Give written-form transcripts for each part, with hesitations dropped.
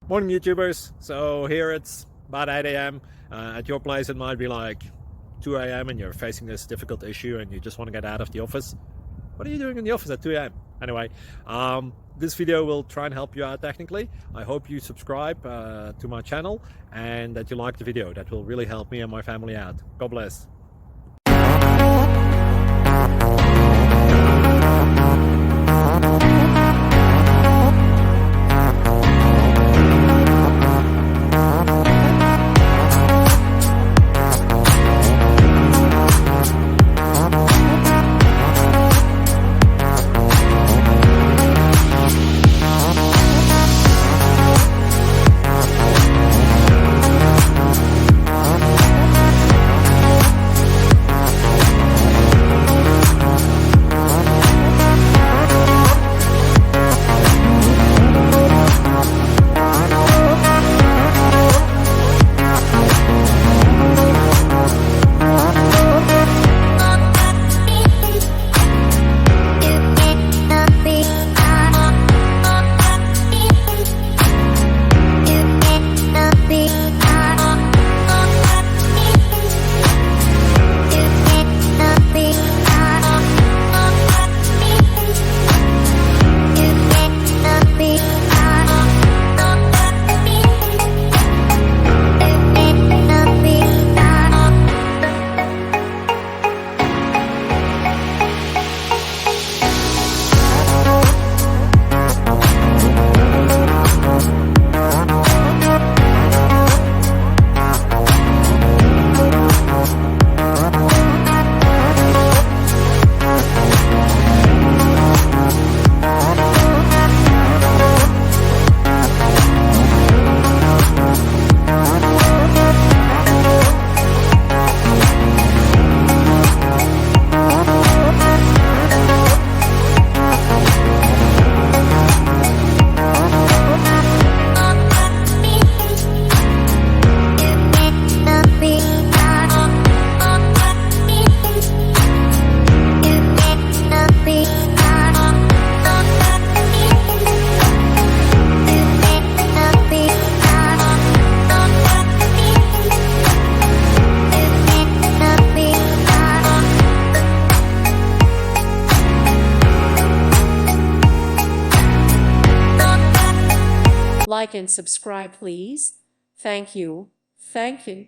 Morning YouTubers. So here it's about 8 a.m. At your place it might be like 2 a.m. and you're facing this difficult issue and you just want to get out of the office. What are you doing in the office at 2 a.m.? Anyway, this video will try and help you out technically. I hope you subscribe to my channel and that you like the video. That will really help me and my family out. God bless. Like and subscribe, please. Thank you. Thank you.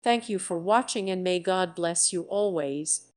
Thank you for watching, and may God bless you always.